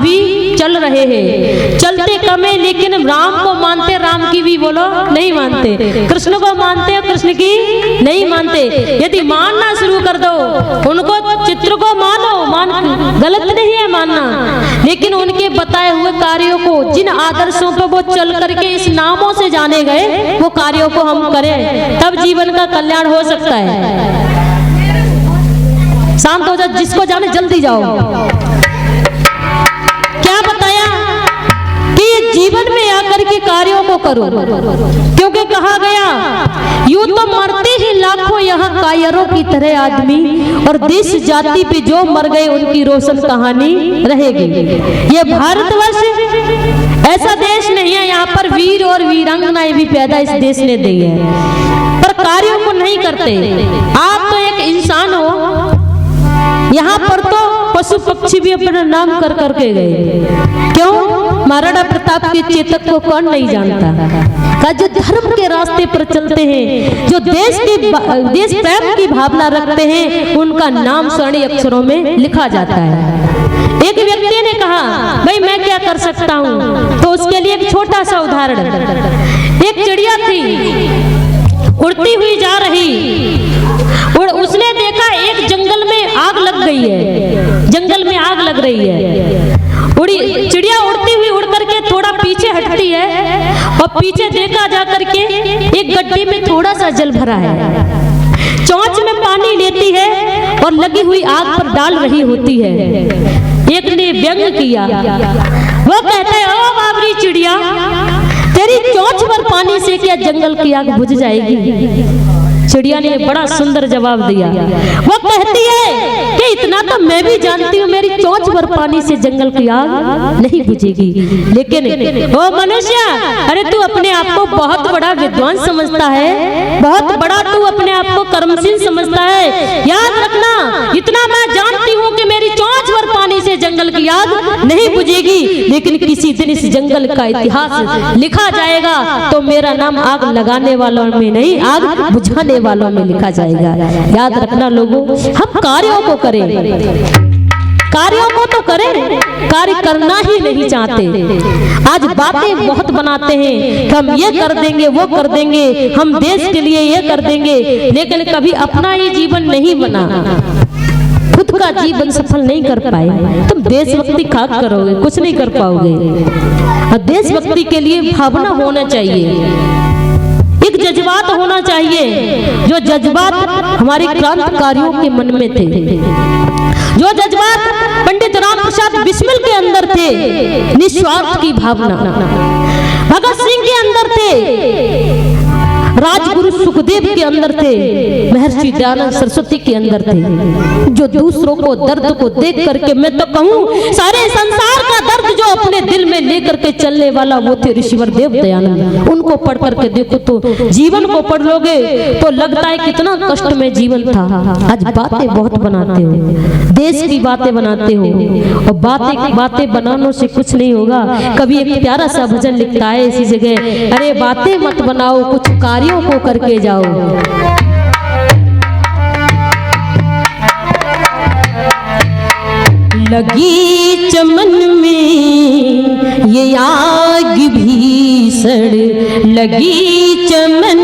भी चल रहे हैं। चलते कम है लेकिन राम को मानते, राम की भी बोलो नहीं मानते, कृष्ण को मानते, कृष्ण की नहीं मानते। यदि मानना शुरू कर दो, उनको चित्र को मानो, गलत नहीं है मानना, लेकिन उनके बताए हुए कार्यों को, जिन आदर्शों पर वो चल करके इस नामों से जाने गए, वो कार्यों को हम करें, तब जीवन का कल्याण हो सकता है। शांत हो जाओ, जिसको जाने जल्दी जाओ। क्या बताया कि जीवन में आकर के कार्यों को करो, क्योंकि कहा गया यूं तो मरते ही लाखों यहाँ कायरों की तरह आदमी, और देश जाति पे जो मर गए उनकी रोशन कहानी रहेगी। ये भारतवर्ष ऐसा देश नहीं है, यहाँ पर वीर और वीरांगनाएं भी पैदा इस देश ने दी है, पर कार्यों को नहीं करते। आप तो एक इंसान हो, यहाँ पर तो पशु पक्षी भी अपना नाम कर करके गए। क्यों? महाराणा प्रताप के चेतक को कौन नहीं जानता का, जो धर्म के रास्ते पर चलते हैं, जो देश प्रेम की भावना रखते हैं, उनका नाम स्वर्णीय अक्षरों में लिखा जाता है। एक व्यक्ति ने कहा भाई मैं क्या कर सकता हूँ, तो उसके लिए एक छोटा सा उदाहरण, एक चिड़िया थी उड़ती हुई जा रही, और उसने देखा एक जंगल में आग लग गई है, जंगल में आग लग रही है। चिड़िया उड़ती हुई उड़ करके थोड़ा पीछे हटती है, और पीछे देखा जा करके एक गड्ढे में थोड़ा सा जल भरा है, चोंच में पानी लेती है और लगी हुई आग पर डाल रही होती है। एक ने व्यंग किया, वो कहता है ओ बाबरी चिड़िया, तेरी चोंच पर पानी से क्या जंगल की आग बुझ जाएगी? चिड़िया ने बड़ा सुंदर जवाब दिया। वो कहती है कि इतना तो मैं भी जानती हूँ, मेरी चोंच पर पानी से जंगल की आग नहीं बुझेगी, लेकिन ओ मनुष्य, अरे तू अपने आप को बहुत बड़ा विद्वान समझता है, बहुत बड़ा तू अपने आप को कर्मशील समझता है। याद रखना, इतना मैं जानती हूँ कि मेरी चोंच पर पानी से जंगल की आग नहीं बुझेगी, लेकिन किसी दिन इस जंगल का इतिहास लिखा जाएगा तो मेरा नाम आग लगाने वालों में नहीं, आग बुझाने वालों में लिखा जाएगा। याद रखना लोगों, हम कार्यों को करें, कार्यों को तो करें, कार्य करना ही नहीं चाहते। आज बातें बहुत बनाते हैं, हम ये कर देंगे, वो कर देंगे, हम देश के लिए ये कर देंगे, लेकिन कभी अपना ही जीवन नहीं बना, खुद का जीवन सफल नहीं कर पाए। तुम देशभक्ति खा करोगे, कुछ नहीं कर पाओगे। देशभक्ति के लिए भावना होना चाहिए, एक जज्बात होना चाहिए, जो जज्बात हमारे क्रांतिकारियों के मन में थे, जो जज्बात पंडित राम प्रसाद बिस्मिल के अंदर थे, निस्वार्थ की भावना भगत सिंह के अंदर थे, राजगुरु सुखदेव के अंदर थे, महर्षि दयानंद सरस्वती के अंदर थे, जो दूसरों को दर्द को देख करके, मैं तो कहूँ सारे संसार का दर्द जो अपने दिल में लेकर के चलने वाला, वो थे ऋषिवर देव दयानंद। उनको पढ़ करके देखो तो, जीवन को पढ़ लोगे तो लगता है कितना कष्ट में जीवन था। आज बातें बहुत बनाते हो, देश की बातें बनाते हो, और बातें बनाने से कुछ नहीं होगा। कभी एक प्यारा सा भजन लिखता है इसी जगह, अरे बातें मत बनाओ, कुछ कार्यों को करके जाओ। लगी चमन में ये आग भीषण, लगी चमन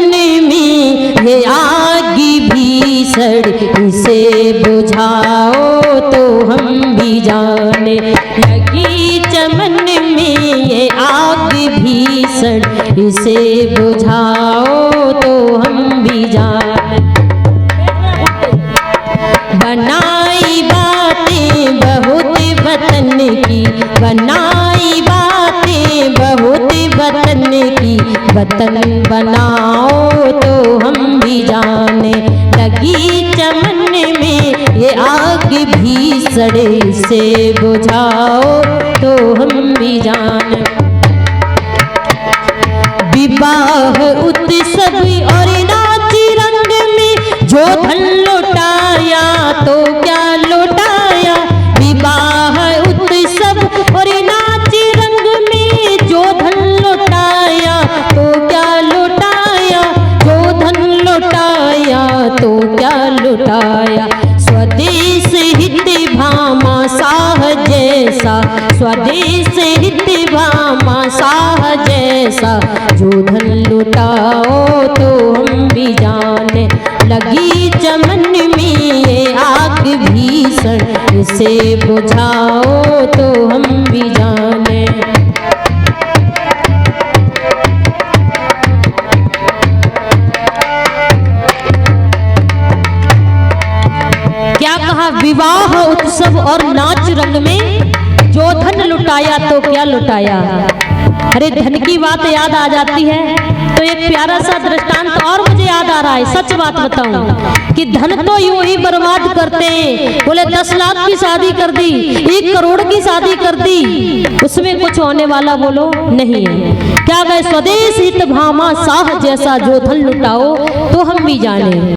में ये आग भीषण, इसे बुझाओ तो हम भी जाने। लगी चमन में ये आग भीषण, इसे बुझाओ तो हम भी जाने। बनाई बातें बहुत वतन की, बनाई बातें बहुत वतन की, वतन बनाओ तो हम भी जाने। लगी चमन में ये आग भीषण, से बुझाओ तो हम भी जाने। विवाह उत्सव और नाच रंग में जो धन लौटाया तो क्या लौटाया। विवाह उत्सव और नाच रंग में जो धन लौटाया तो क्या लौटाया, जो धन लौटाया तो क्या लौटाया। स्वदेश हित भामा साह जैसा, स्वदेश हित भामा साह जैसा, जो धन लुटाओ तो हम भी जाने, लगी चमन में ये आग भीषण, इसे बुझाओ तो हम भी जाने। क्या कहा, विवाह उत्सव और नाच रंग में जो धन लुटाया तो क्या लुटाया। अरे धन की बात याद आ जाती है तो एक प्यारा सा दृष्टांत और मुझे याद आ रहा है। सच बात बताऊं कि धन तो यूं ही बर्बाद करते हैं। बोले 10 लाख की शादी कर दी, 1 करोड़ की शादी कर दी, उसमें कुछ होने वाला बोलो नहीं है। क्या गए, स्वदेश हित भामा साह जैसा, जो धन लुटाओ तो हम भी जाने।